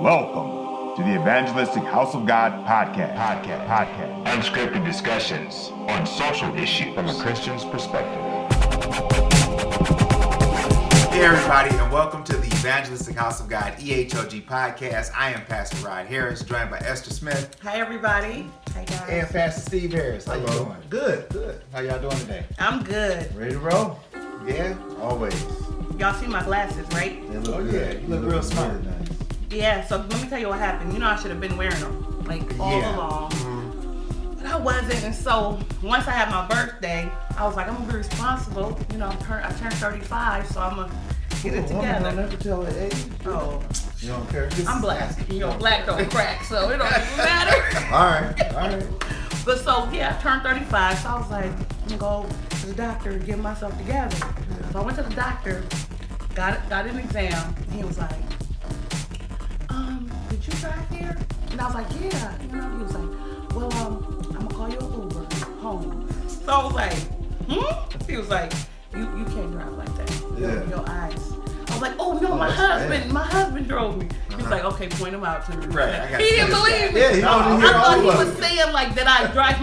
Welcome to the Evangelistic House of God podcast. Unscripted discussions on social issues from a Christian's perspective. Hey everybody, and welcome to the Evangelistic House of God EHOG podcast. I am Pastor Rod Harris, joined by Esther Smith. Hi everybody. Hi guys. And Pastor Steve Harris. How you doing? Good. How y'all doing today? I'm good. Ready to roll? Yeah? Always. Y'all see my glasses, right? They look Oh, good. yeah, you look real smart. Really nice. Yeah, so let me tell you what happened. You know I should have been wearing them, like all Yeah. along. But I wasn't, and so once I had my birthday, I was like, I'm gonna be responsible. You know, I turned 35, so I'm gonna get it Woman don't together. never tell her age. Oh, You don't care? I'm black. You know, black don't crack, so it don't even matter. All right. But so yeah, I turned 35, so I was like, I'm gonna go to the doctor and get myself together. So I went to the doctor, got an exam, and he was like, did you drive here? And I was like, yeah. You know, he was like, well, I'm gonna call you an Uber home. So I was like, He was like, you can't drive like that. Yeah. Your eyes. I was like, oh no, my husband drove me. He was like, okay, point him out to me. Right, I got He didn't believe me. Yeah, he wanted to I hear thought all he of was it. saying like that I drive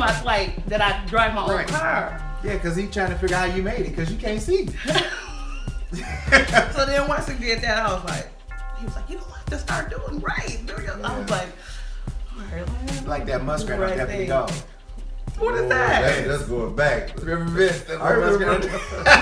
my own Right. car. Yeah, because he's trying to figure out how you made it, because you can't see. So then once he did that, I was like, he was like, you don't have to start doing right. I was like, all right, Like that muskrat on Right Deputy thing. Dog. what is that? That's going back. Remember Vince? That I remember.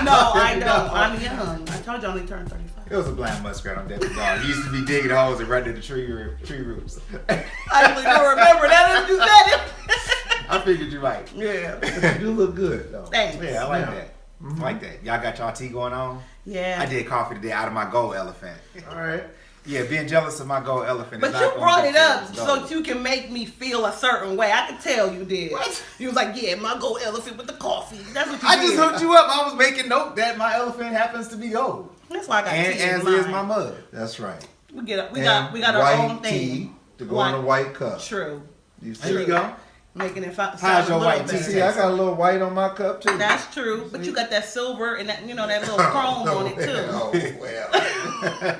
No, I don't. I'm young. I told you I only turned 35. It was a blind muskrat on Deputy Dog. He used to be digging holes and running to the tree roots. I really don't remember that. You said it. I figured you might. Yeah. You do look good, though. Thanks. Yeah, I like Yeah. that. I like that. Y'all got y'all tea going on? Yeah. I did coffee today out of my gold elephant. All right. Yeah, being jealous of my gold elephant But is you not brought gonna it get up this so gold. that you can make me feel a certain way. I could tell you did. What? You was like, yeah, my gold elephant with the coffee. That's what you I did. just hooked you up. I was making note that my elephant happens to be gold. That's why I got And tea in as is mine. my mug. That's right. We got And our white own thing. tea to go in a white cup. True. You see? There you go. Making it sound How's your a little white tea? better. See, I got a little white on my cup, too. That's true, but you got that silver and that that little chrome on it too. Oh, well.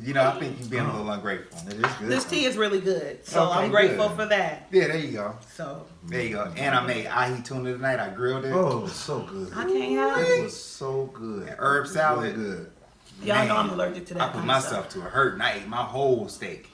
You know, I think you're being a little ungrateful. It is good. This tea is really good, so Okay, I'm grateful good. for that. Yeah, there you go. So There you go. And I made ahi tuna tonight. I grilled it. Oh, it was so good. I can't help It it. was so good. And herb salad. Really good. Y'all know Man, I'm allergic to that. I put kind of myself stuff. to a hurt and I ate my whole steak.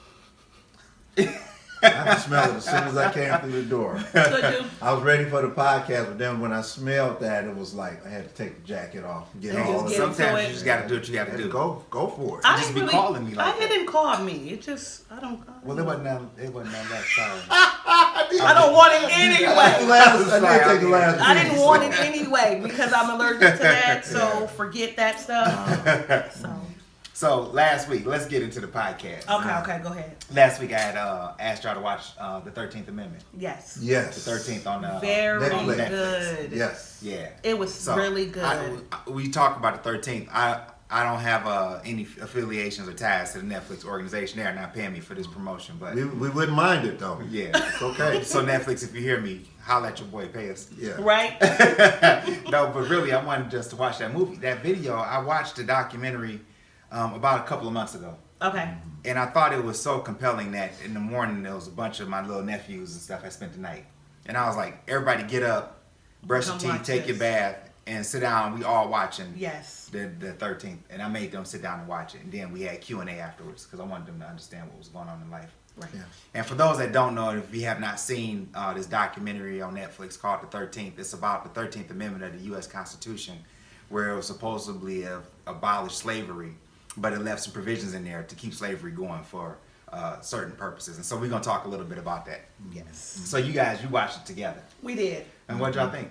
I could smell it as soon as I came through the door. Could you? I was ready for the podcast, but then when I smelled that, it was like I had to take the jacket off and get And all just of get it. Sometimes it. you just got to do what you got to do. Go for it. I just didn't be really, calling me like It that. didn't call me. It just I don't. Well, it wasn't that sorry. I don't want it anyway. I did take the last. I didn't piece. want it anyway because I'm allergic to that. So forget that stuff. So So last week, let's get into the podcast. okay, go ahead. Last week I had asked y'all to watch the 13th Amendment. Yes. Yes. The 13th on Very Netflix. good. Yes. Yeah. It was So, really good. we talk about the 13th. I don't have any affiliations or ties to the Netflix organization. They're not paying me for this promotion, but We wouldn't mind it though. yeah. It's okay. So Netflix, if you hear me, holla at your boy, pay us. Yeah. Right? No, but really, I wanted just to watch that movie. That video, I watched the documentary about a couple of months ago. Okay. And I thought it was so compelling that in the morning there was a bunch of my little nephews and stuff I spent the night. And I was like, everybody get up, brush your Come teeth, watch take your this. bath, and sit down. We all watching Yes. the 13th. And I made them sit down and watch it. And then we had Q&A afterwards because I wanted them to understand what was going on in life. Right. Yeah. And for those that don't know, if you have not seen this documentary on Netflix called The 13th, it's about the 13th Amendment of the U.S. Constitution, where it was supposedly abolished slavery, but it left some provisions in there to keep slavery going for certain purposes. And so we're going to talk a little bit about that. Yes. So you watched it together. We did. And what y'all think?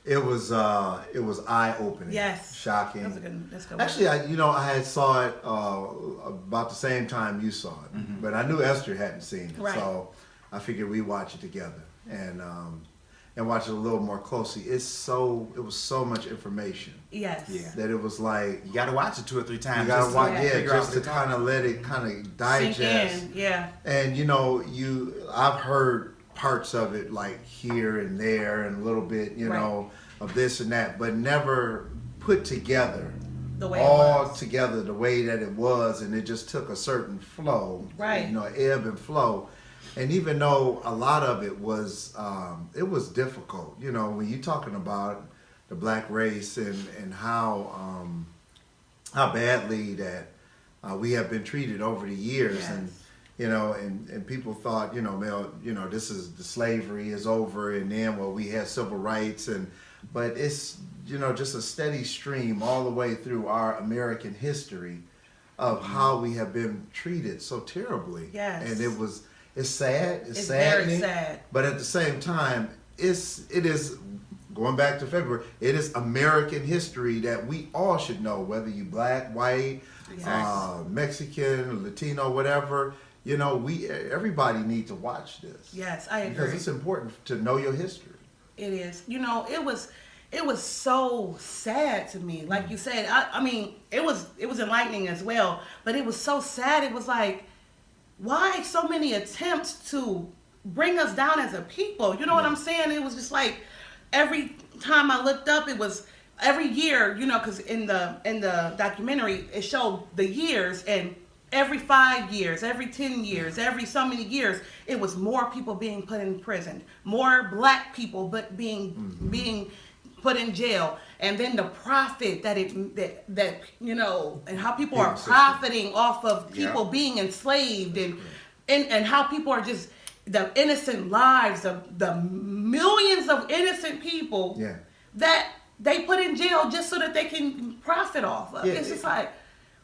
It was eye opening. Yes. Shocking. That's good. Actually, I had saw it about the same time you saw it, but I knew Esther hadn't seen it, Right. so I figured we watch it together and watch it a little more closely. It was so much information Yes. Yeah. that it was like You got to watch it 2 or 3 times. you gotta just to watch, figure out just what to they're talking kind of about. let it kind of Sink digest. in. Yeah. And I've heard parts of it like here and there and a little bit, Right. of this and that, but never put together The way all it was. together the way that it was, and it just took a certain flow, Right. you know, ebb and flow. And even though a lot of it was difficult, you know, when you're talking about the black race and how badly that we have been treated over the years, Yes. and you know, and people thought, you know, well, you know, this is the slavery is over, and then well, we had civil rights, but it's, you know, just a steady stream all the way through our American history of how we have been treated so terribly. Yes. And it's sad, it's very saddening, sad. but at the same time, it is going back to February, it is American history that we all should know, whether you black, white, Yes. Mexican, Latino, whatever. You know, everybody need to watch this. Yes, I agree. Because it's important to know your history. It is. You know, it was so sad to me. Like you said, I mean, it was enlightening as well, but it was so sad. It was like, why so many attempts to bring us down as a people? You know what I'm saying? It was just like every time I looked up, it was every year, you know, because in the documentary it showed the years, and every 5 years, every 10 years, every so many years, it was more people being put in prison, more black people but being put in jail, and then the profit that you know, and how people are profiting off of people being enslaved, and how people are just the innocent lives of the millions of innocent people that they put in jail just so that they can profit off of. It's just like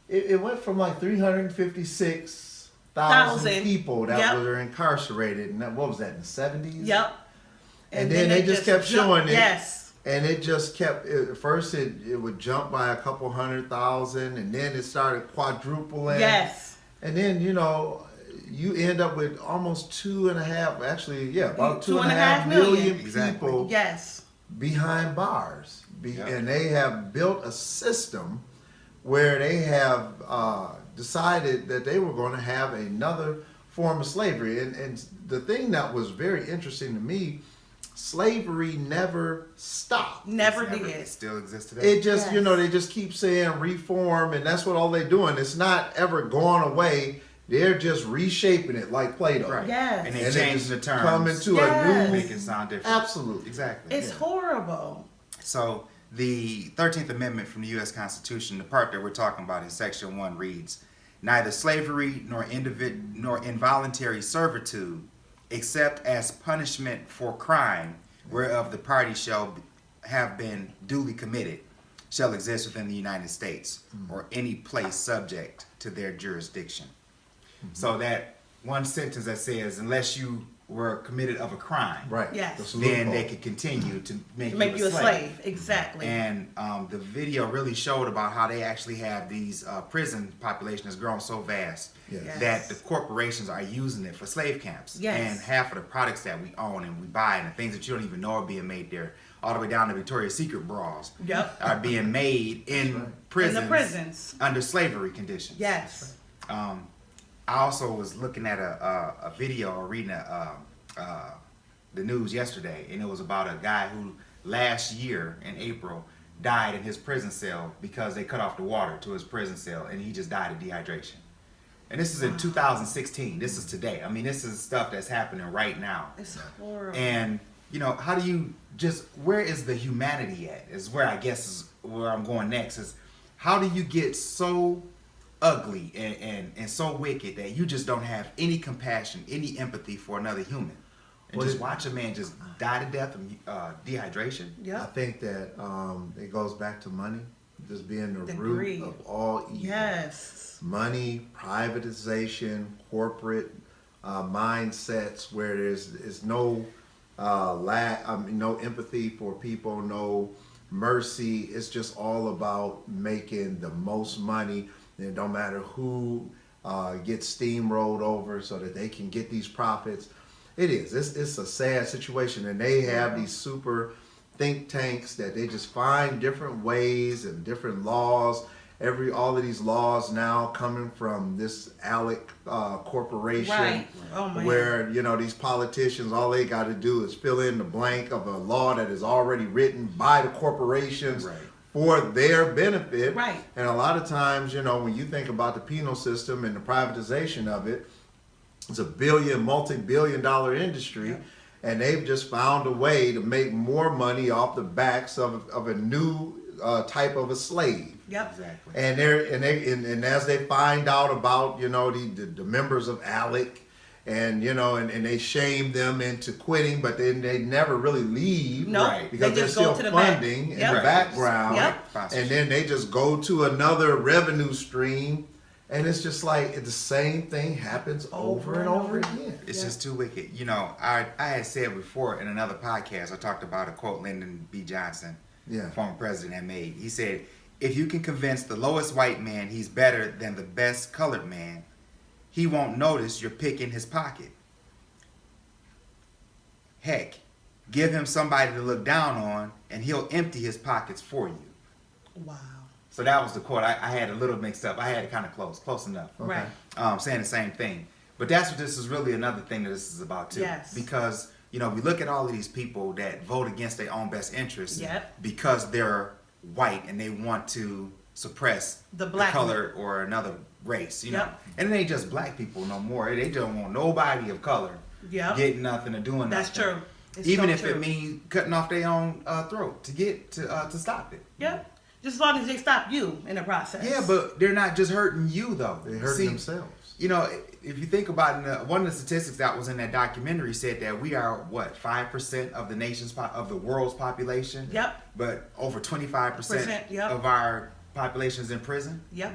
it went from like 356,000 people that were incarcerated, and what was that, in the 70s? Yep. And then they just kept showing it. Yes. And it just kept, at first it would jump by a couple 100,000, and then it started quadrupling. Yes. And then, you know, you end up with almost about 2.5 million people behind bars. And they have built a system where they have decided that they were going to have another form of slavery. And the thing that was very interesting to me, slavery never stopped. Never did. It still exists today. It just, you know, they just keep saying reform, and that's what all they're doing. It's not ever going away. They're just reshaping it like Play-Doh. Right. Yes. And they And change just the terms. come into Yes. a new, Make it sound different. absolutely. Exactly. It's horrible. So the 13th Amendment from the U.S. Constitution, the part that we're talking about in Section 1 reads, neither slavery nor involuntary servitude, except as punishment for crime whereof the party shall have been duly committed, shall exist within the United States or any place subject to their jurisdiction. So that one sentence that says, unless you were committed of a crime, Right. Yes. That's a then loophole. they could continue to make You a slave. Exactly. And the video really showed about how they actually have these prison population has grown so vast Yes. that the corporations are using it for slave camps. Yes. And half of the products that we own and we buy and the things that you don't even know are being made there, all the way down to Victoria's Secret bras, Yep. are being made in prisons, In the prisons. under slavery conditions. Yes. I also was looking at a video or reading the news yesterday, and it was about a guy who last year in April died in his prison cell because they cut off the water to his prison cell, and he just died of dehydration. And this is in 2016. This is today. I mean, this is stuff that's happening right now. It's horrible. And you know, how do you where is the humanity at? Is where I guess is where I'm going next. Is how do you get so ugly and so wicked that you just don't have any compassion, any empathy for another human, and just watch a man just die to death of dehydration? Yep. I think that it goes back to money, just being the root greed. of all evil. Yes. Money, privatization, corporate mindsets where there's no no empathy for people, no mercy. It's just all about making the most money. And it don't matter who gets steamrolled over so that they can get these profits. It is. It's a sad situation, and they have these super think tanks that they just find different ways and different laws. All of these laws now coming from this ALEC corporation, Right. Oh, man. where these politicians, all they got to do is fill in the blank of a law that is already written by the corporations Right. for their benefit. Right. And a lot of times, you know, when you think about the penal system and the privatization of it, it's a multi-billion-dollar industry. Yeah. And they've just found a way to make more money off the backs of a new type of a slave. Yep. Exactly. And as they find out about, you know, the members of ALEC, and you know, and they shame them into quitting, but then they never really leave, Nope. Right. because They they're just go still to the back. funding in Yep. the background, Yep. and then they just go to another revenue stream, and it's just like the same thing happens over and over again. It's Yeah. just too wicked. You know, I had said before in another podcast, I talked about a quote Lyndon B. Johnson, Yeah. former president, had made. He said, if you can convince the lowest white man he's better than the best colored man, he won't notice you're picking his pocket. Heck, give him somebody to look down on, and he'll empty his pockets for you. Wow. So that was the quote. I had a little mixed up. I had it kind of close enough. Right. Saying the same thing. But that's what this is really another thing that this is about too. Yes. Because, you know, we look at all of these people that vote against their own best interests Yep. because they're white and they want to suppress The black color or another race, you know. Yep. And it ain't just black people no more. They don't want nobody of color Yep. getting nothing or doing That's nothing. true. It's Even so if true. it means cutting off their own throat to get to stop it. Yep. Just as long as they stop you in the process. Yeah, but they're not just hurting you though. They hurt See, themselves. You know, if you think about it, one of the statistics that was in that documentary said that we are what 5% of the of the world's population. Yep. But over 25% Yep. of our population is in prison. Yep.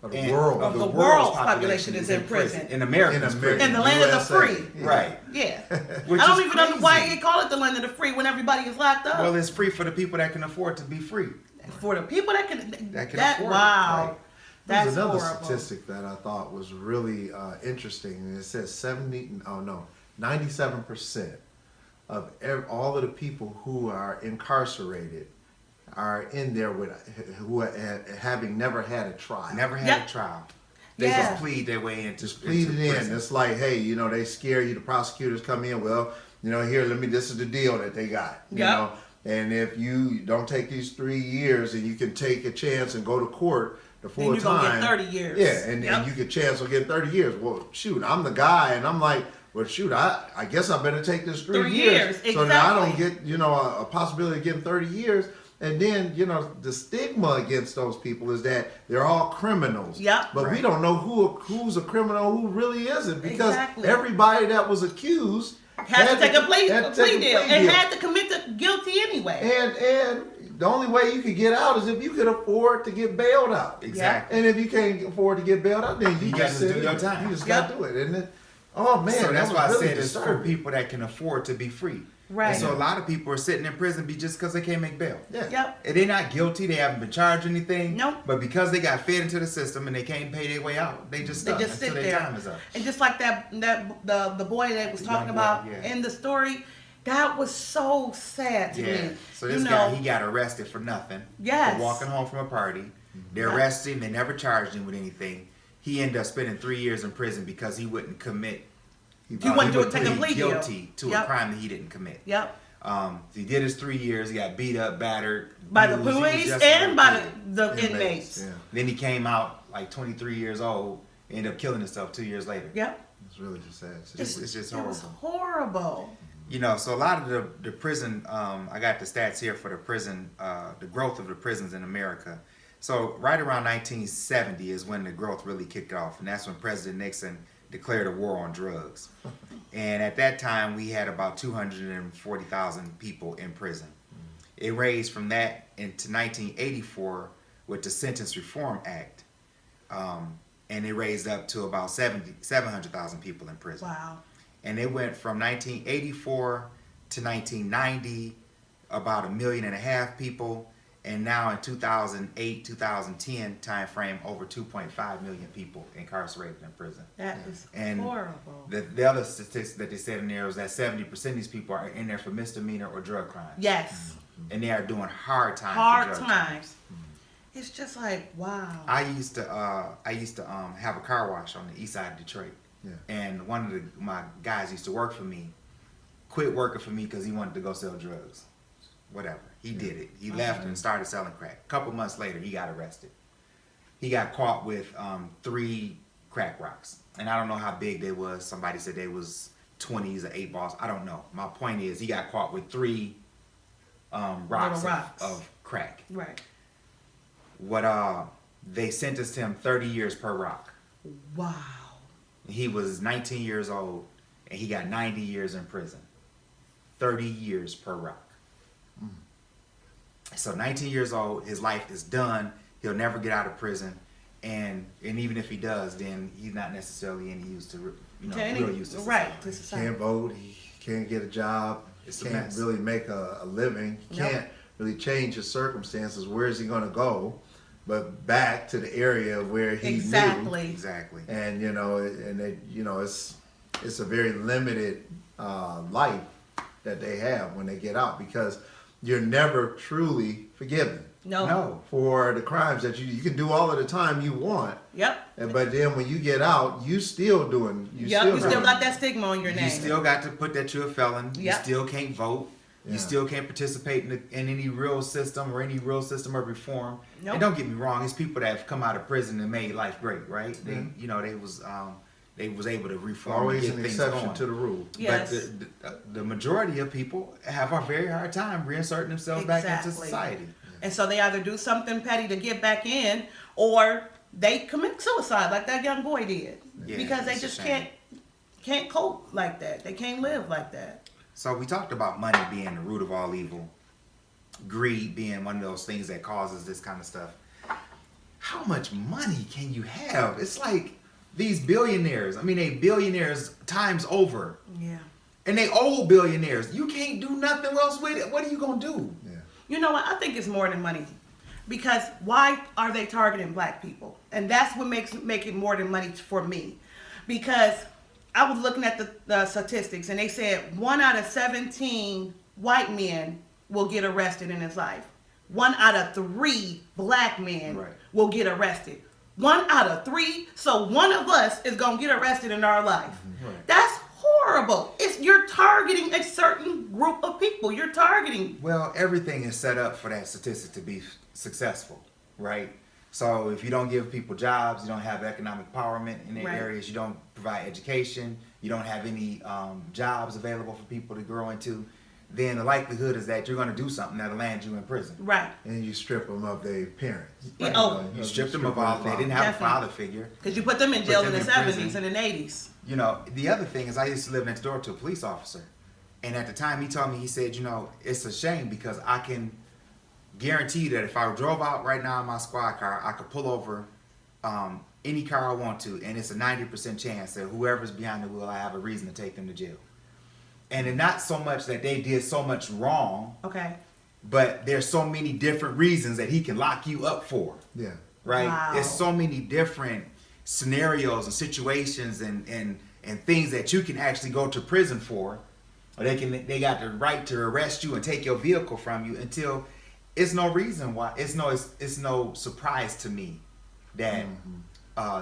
Of the And world. Of the world's population is in prison. In America's In prison. In the land of the USA. free. Yeah. Right. Yeah. Which I don't is even know crazy. why they call it the land of the free when everybody is locked up. Well, it's free for the people that can afford to be free. For the people that can afford it, wow. right. There's That's another horrible. statistic that I thought was really interesting, and it says 97% of all of the people who are incarcerated are in there with having never had a trial. Never had Yep. a trial. They Yeah. just plead their way into Just pleaded in. prison. It's like, hey, you know, they scare you. The prosecutors come in. Well, you know, here, this is the deal that they got. You Yep. know, and if you don't take these 3 years, and you can take a chance and go to court the full Then you're time. gonna get 30 years. Yeah, and Yep. you get chance of getting 30 years. Well, shoot, I'm the guy, and I'm like, well, shoot, I guess I better take this 3 3 years, years, so that I don't exactly. get, you know, a possibility of getting 30 years. And then, you know, the stigma against those people is that they're all criminals. Yep. But we Right. don't know who's a criminal, who really isn't, because Exactly. everybody that was accused had to take a plea had to take deal and had to commit the guilty anyway. And the only way you could get out is if you could afford to get bailed out. Exactly. And if you can't afford to get bailed out, then you You just gotta sit do your in. time. You just Yep. got to do it, isn't it? Oh man, So that's that why I was really said it's for disturbing. people that can afford to be free. Right. And so a lot of people are sitting in prison just because they can't make bail. Yeah. Yep. And they're not guilty. They haven't been charged anything. Nope. But because they got fed into the system and they can't pay their way out, they just They stuck just until sit their there. time is up. And just like the boy that was The talking young boy, about yeah. in the story, that was so sad to Yeah. me. So this guy, he got arrested for nothing. Yes. For walking home from a party. They Yeah. arrested him. They never charged him with anything. He ended up spending 3 years in prison because he wouldn't commit. He wouldn't would take a plead plea deal. guilty to a Yep. crime that he didn't commit. Yep. He did his 3 years. He got beat up, battered By the abused. He was police just and by arrested. the Inmates, inmates. Yeah, Then he came out like 23 years old, ended up killing himself 2 years later. Yep. it's really just sad. It's just It was horrible. horrible. You know, so a lot of the prison, I got the stats here for the prison, the growth of the prisons in America. So right around 1970 is when the growth really kicked off, and that's when President Nixon declared a war on drugs. And at that time, we had about 240,000 people in prison. It raised from that into 1984 with the Sentence Reform Act, and it raised up to about 700,000 people in prison. Wow. And it went from 1984 to 1990, about 1.5 million people, and now in 2008, 2010 timeframe, over 2.5 million people incarcerated in prison. That is And horrible. The other statistics that they said in there was that 70% of these people are in there for misdemeanor or drug crimes. Yes. And they are doing hard time. Hard for drug times. crimes. It's just like, wow. I used to have a car wash on the east side of Detroit. Yeah. And one of my guys used to work for me, quit working for me because he wanted to go sell drugs. Whatever. He did it. He left and started selling crack. A couple months later, he got arrested. He got caught with 3 crack rocks. And I don't know how big they was. Somebody said they was 20s or 8 balls. I don't know. My point is he got caught with 3 rocks. Of crack. Right. What they sentenced him 30 years per rock. Wow. He was 19 years old and he got 90 years in prison. 30 years per rock. So 19 years old, his life is done. He'll never get out of prison. And even if he does, then he's not necessarily any use to, real use to society. Right, to He society. can't vote. He can't get a job. It's a Can't mess. really make a living. He Nope. can't really change his circumstances. Where is he going to go? But back to the area where he knew. Exactly. And it's a very limited life that they have when they get out, because you're never truly forgiven No. for the crimes that you can do all of the time you want. Yep. But then when you get out, you still doing. You still got that stigma on your name. You still got to put that you're a felon. You Yep. still can't vote. Yeah. You still can't participate in any real system or any real system of reform. Nope. And don't get me wrong, it's people that have come out of prison and made life great, right? They was able to reform Always and an get things exception going. to the rule. Yes. But the majority of people have a very hard time reinserting themselves back into Exactly. society. And so they either do something petty to get back in, or they commit suicide like that young boy did. Yeah, Because they it's a just shame. can't cope like that. They can't live like that. So we talked about money being the root of all evil, greed being one of those things that causes this kind of stuff. How much money can you have? It's like these billionaires. I mean, they billionaires times over. Yeah. And they old billionaires. You can't do nothing else with it. What are you going to do? Yeah. You know what? I think it's more than money. Because why are they targeting black people? And that's what make it more than money for me. Because I was looking at the statistics, and they said 1 out of 17 white men will get arrested in his life. 1 out of 3 black men Right. will get arrested. 1 out of 3. So one of us is going to get arrested in our life. Right. That's horrible. You're targeting a certain group of people. You're targeting. Well, everything is set up for that statistic to be successful, right? So if you don't give people jobs, you don't have economic empowerment in their Right. areas, you don't provide education, you don't have any jobs available for people to grow into, then the likelihood is that you're going to do something that'll land you in prison. Right. And you strip them of their parents. Yeah, oh. You stripped them of all. They didn't have Definitely. a father figure. Because you put them in jail Put in them the in 70s prison. and the 80s. You know, the other thing is I used to live next door to a police officer. And at the time he told me, he said, it's a shame because I can guarantee that if I drove out right now in my squad car, I could pull over any car I want to, and it's a 90% chance that whoever's behind the wheel, I have a reason to take them to jail. And it's not so much that they did so much wrong, Okay. but there's so many different reasons that he can lock you up for. Yeah. Right? Wow. There's so many different scenarios and situations and things that you can actually go to prison for. Or they got the right to arrest you and take your vehicle from you until it's no reason why. It's no surprise to me that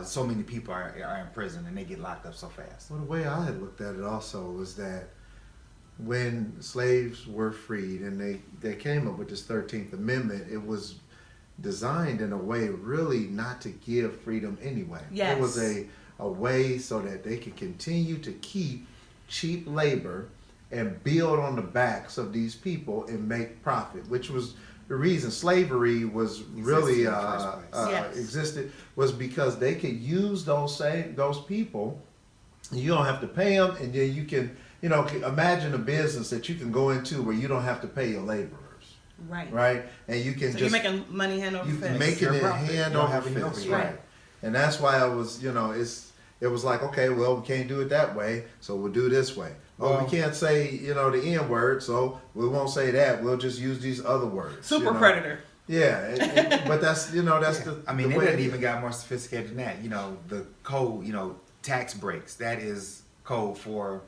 so many people are in prison and they get locked up so fast. Well, the way I had looked at it also was that when slaves were freed and they came up with this 13th Amendment, it was designed in a way really not to give freedom anyway. Yes. It was a way so that they could continue to keep cheap labor and build on the backs of these people and make profit, which was the reason slavery was really in the first place. Yes. existed, was because they could use those people. You don't have to pay them, and then you can, imagine a business that you can go into where you don't have to pay your laborers, Right. right? And you can So just you're making money hand over you fist. make it Your in profit. hand You don't over have any fist, overhead. right? And that's why I was, it was like, okay, well, we can't do it that way, so we'll do it this way. Well, we can't say, the N word, so we won't say that. We'll just use these other words. Super predator. Yeah, but that's that's the. I mean, the it way didn't is. even got more sophisticated than that. The code, tax breaks. That is code for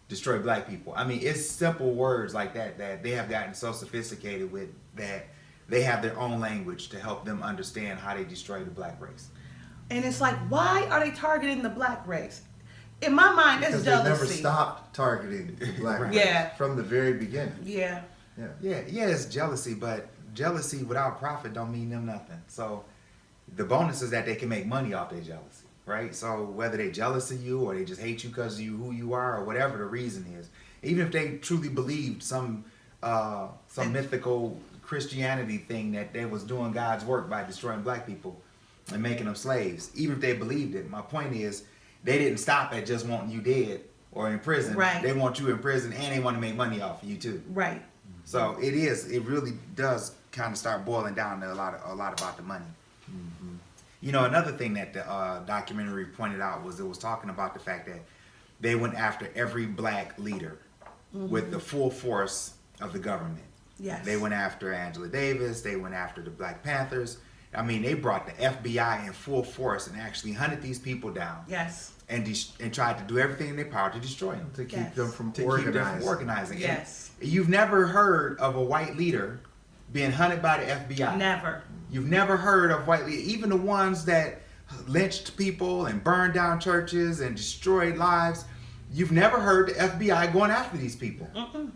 destroy black people. I mean, it's simple words like that they have gotten so sophisticated with that they have their own language to help them understand how they destroy the black race. And it's like, why are they targeting the black race? In my mind, that's Because they never jealousy. stopped targeting the black race Yeah. from the very beginning. Yeah. Yeah. Yeah, it's jealousy, but jealousy without profit don't mean them nothing. So the bonus is that they can make money off their jealousy, right? So whether they jealous of you or they just hate you because of you who you are or whatever the reason is, even if they truly believed some mythical Christianity thing that they was doing God's work by destroying black people and making them slaves, even if they believed it, my point is they didn't stop at just wanting you dead or in prison. Right. They want you in prison and they want to make money off of you too. Right. So it really does kind of start boiling down to a lot about the money. Mm-hmm. You know, another thing that the documentary pointed out was it was talking about the fact that they went after every black leader with the full force of the government. Yes. They went after Angela Davis. They went after the Black Panthers. I mean, they brought the FBI in full force and actually hunted these people down. Yes. And tried to do everything in their power to destroy them. To keep Yes. them from To organizing. keep them from organizing. Yes. And you've never heard of a white leader being hunted by the FBI. Never. You've never heard of white leaders, even the ones that lynched people and burned down churches and destroyed lives. You've never heard the FBI going after these people. Mm-mm.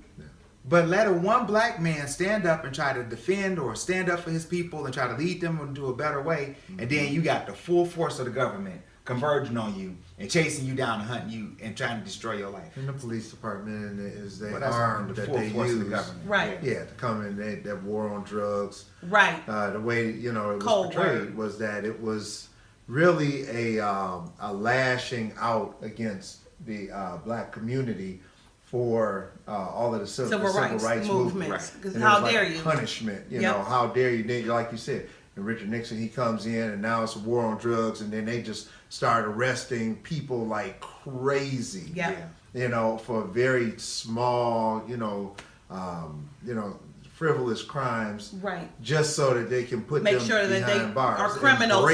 But let a one black man stand up and try to defend or stand up for his people and try to lead them into a better way, and then you got the full force of the government converging on you and chasing you down and hunting you and trying to destroy your life. And the police department is the Well, that's arm the that full they force of the use. government. Right. Yeah, to come in, that war on drugs. Right. The way it was Cold portrayed word. was that it was really a lashing out against the black community for all of the civil rights movements. And Because it how was dare like you? punishment, you Yep. know, how dare you? Then, like you said, and Richard Nixon, he comes in, and now it's a war on drugs, and then they just start arresting people like crazy. Yeah. You know, for very small, frivolous crimes, Right. just so that they can put Make them sure that behind they bars are and criminals.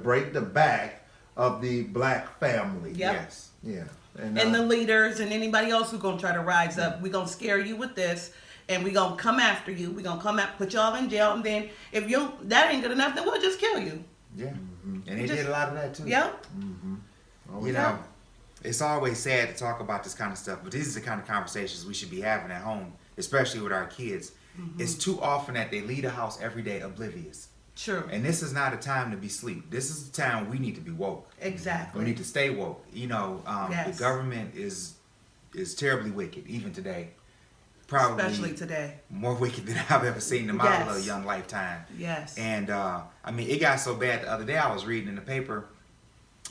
break the back of the black family. Yep. Yes. Yeah. And the leaders and anybody else who's gonna try to rise up, we're gonna scare you with this, and we're gonna come after you. We're gonna come out, put y'all in jail, and then if that ain't good enough, then we'll just kill you. Yeah. And they Just- did a lot of that too. Yep. Oh, You yeah. know, it's always sad to talk about this kind of stuff, but these are the kind of conversations we should be having at home, especially with our kids. It's too often that they leave the house every day oblivious. True. And this is not a time to be asleep. This is the time we need to be woke. Exactly. We need to stay woke. You know, Yes. the government is terribly wicked, even today. Probably Especially today. more wicked than I've ever seen in my Yes. little young lifetime. Yes. And I mean, it got so bad the other day. I was reading in the paper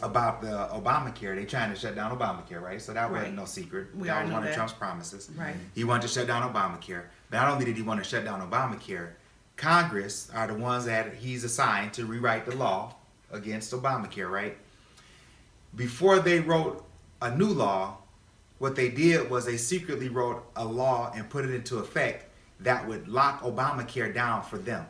about the Obamacare. They trying to shut down Obamacare, right? So that Right. wasn't no secret. We that all was know one that. of Trump's promises. Right. He wanted to shut down Obamacare. But not only did he want to shut down Obamacare, Congress are the ones that he's assigned to rewrite the law against Obamacare, right? Before they wrote a new law, what they did was they secretly wrote a law and put it into effect that would lock Obamacare down for them.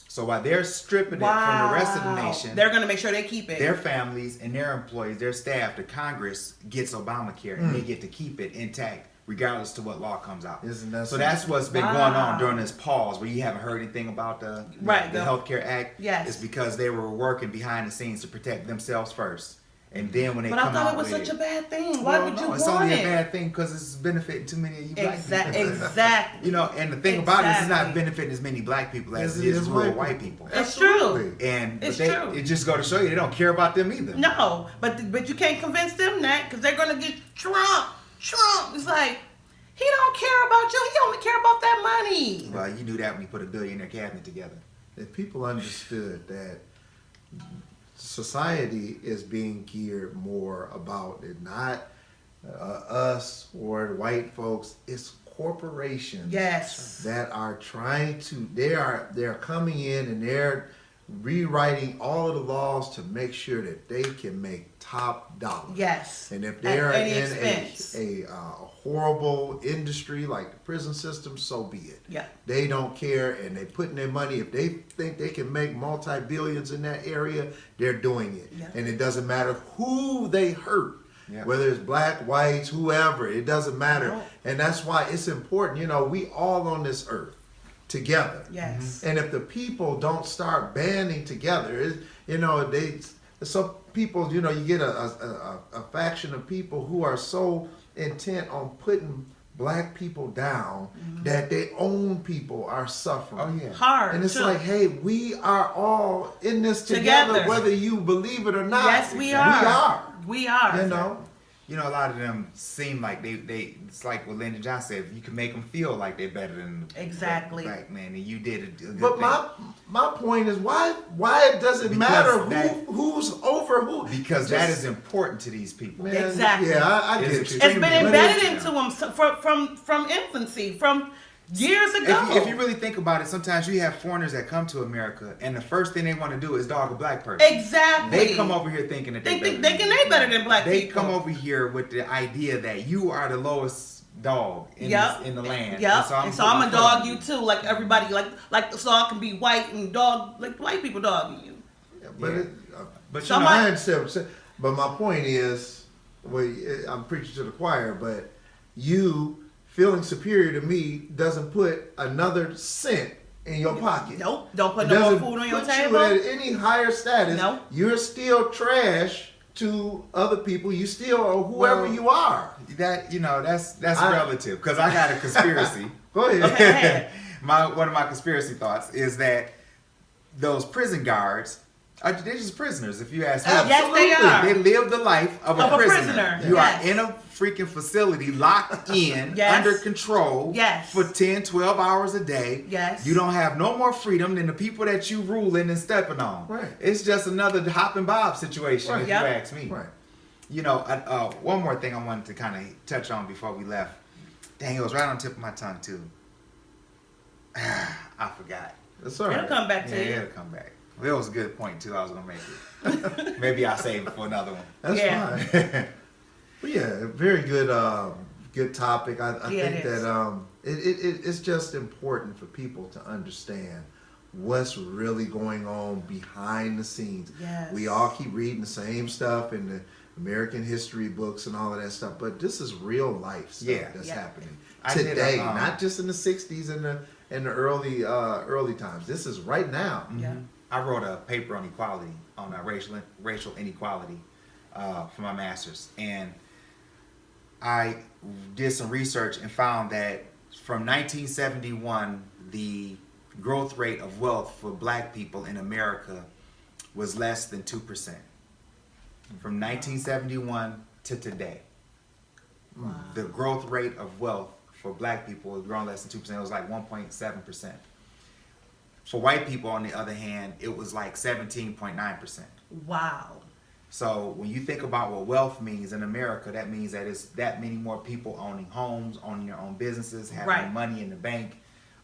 So while they're stripping it from the rest of the nation, they're gonna make sure they keep it. their families and their employees, their staff, the Congress gets Obamacare and they get to keep it intact regardless to what law comes out. Isn't that So that's what's been going on during this pause where you haven't heard anything about the Healthcare Act. Yes. It's because they were working behind the scenes to protect themselves first. And then when they But come I thought out it was with such a bad thing. Why would you it's want only it? a bad thing because it's benefiting too many of you black people. Exactly. You know, and the thing about it is it's not Exactly. benefiting as many black people as As it it is is rural white white people. It's true. Absolutely. And It's but true. it just go to show you they don't care about them either. No, but you can't convince them that because they're gonna get Trump. Trump is like, he don't care about you. He only care about that money. Well, you knew that when you put a billionaire cabinet together. If people understood that society is being geared more about it, not us or the white folks, it's corporations Yes. that are trying to, they're coming in and they're rewriting all of the laws to make sure that they can make top dollar. Yes. And if At they're any in expense. a horrible industry like the prison system, so be it. Yeah. They don't care, and they putting their money. If they think they can make multi-billions in that area, they're doing it. Yeah. And it doesn't matter who they hurt, Yeah. whether it's black, whites, whoever. It doesn't matter. No. And that's why it's important. You know, we all on this earth together. Yes. And if the people don't start banding together, some people, you get a faction of people who are so intent on putting black people down, that their own people are suffering. Oh yeah. Hard. And it's too. like, hey, we are all in this together, whether you believe it or not. Yes, we are. We are. We are. You know? You know, a lot of them seem like they it's like what Lyndon Johnson said, you can make them feel like they're better than Exactly. the black man, and you did a good But thing. my point is, why it doesn't Because matter that- who's over who? Because Just- that is important to these people. Man, Exactly. Yeah, I It is get you. It's extremely been But embedded it's- into them from infancy, from years ago. If you really think about it, sometimes you have foreigners that come to America, and the first thing they want to do is dog a black person. Exactly. They come over here thinking that They better than black They people. come over here with the idea that you are the lowest dog in, in the land. Yep. And so I'm gonna a dog you too, like everybody, like so I can be white and dog, like white people dogging you. But Yeah. it, But you Somebody- know, I understand. But my point is, well, I'm preaching to the choir, but you feeling superior to me doesn't put another cent in your pocket. Nope. Don't put It no more doesn't food on your put table. you at any higher status. No. You're still trash to other people. You still are whoever Well, you are. that's I- relative, because I got a conspiracy. Go ahead. Okay. One of my conspiracy thoughts is that those prison guards they're just prisoners, if you ask me. Yes, they are. They live the life of a prisoner. You yes. are in a freaking facility, locked in, Yes. under control Yes. for 10, 12 hours a day. Yes. You don't have no more freedom than the people that you ruling and stepping on. Right. It's just another hop and bob situation, Right. if Yep. you ask me. Right. You know, one more thing I wanted to kind of touch on before we left. Dang, it was right on the tip of my tongue, too. I forgot. That's all It'll right. come back Yeah, to you. it'll come back. It was a good point, too. I was going to make it. Maybe I'll save it for another one. That's Yeah. fine. But yeah, very good, good topic. I Yeah, think it is. that it's just important for people to understand what's really going on behind the scenes. Yes. We all keep reading the same stuff in the American history books and all of that stuff, but this is real life stuff Yeah. that's Yeah. happening I did a, today, not just in the '60s and the early times. This is right now. Yeah. I wrote a paper on equality, on racial inequality for my master's. And I did some research and found that from 1971, the growth rate of wealth for black people in America was less than 2%. From 1971 to today. Wow. The growth rate of wealth for black people has grown less than 2%. It was like 1.7%. For white people, on the other hand, it was like 17.9%. Wow. So when you think about what wealth means in America, that means that it's that many more people owning homes, owning their own businesses, having Right. money in the bank.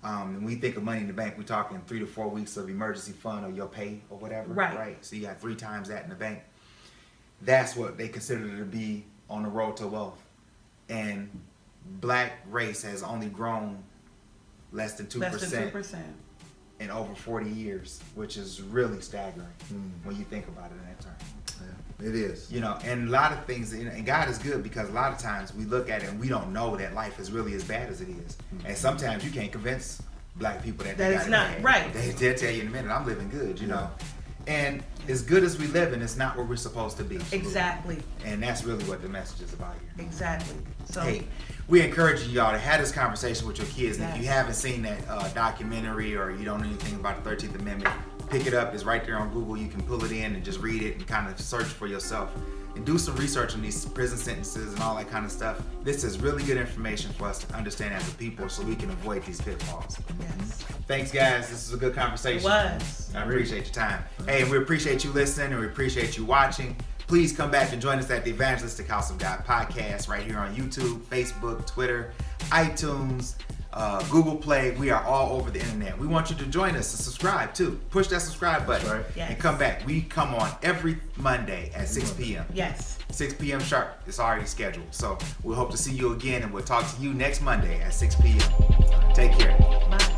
And when we think of money in the bank, we're talking 3 to 4 weeks of emergency fund or your pay or whatever. Right. So you got 3 times that in the bank. That's what they consider to be on the road to wealth. And black race has only grown less than 2%. Less than 2%. In over 40 years, which is really staggering when you think about it in that term. Yeah, it is. You know, and a lot of things, and God is good because a lot of times we look at it and we don't know that life is really as bad as it is. And sometimes you can't convince black people that they That it's got it not, bad. right. They'll tell you in a minute, I'm living good, you know. And as good as we live in, it's not where we're supposed to be. Exactly. And that's really what the message is about here. Exactly. So Hey, we encourage y'all to have this conversation with your kids. And if you Yes. haven't seen that documentary or you don't know anything about the 13th Amendment, pick it up. It's right there on Google. You can pull it in and just read it and kind of search for yourself. And do some research on these prison sentences and all that kind of stuff. This is really good information for us to understand as a people so we can avoid these pitfalls. yes. Thanks, guys. This was a good conversation. It was. I appreciate your time. Hey, we appreciate you listening and we appreciate you watching. Please come back and join us at the Evangelistic House of God podcast right here on YouTube, Facebook, Twitter, iTunes, Google Play. We are all over the internet. We want you to join us and subscribe too. Push that subscribe button Right. Yes. and come back. We come on every Monday at 6 p.m. Yes. 6 p.m. sharp. It's already scheduled. So we hope to see you again and we'll talk to you next Monday at 6 p.m. Take care. Bye.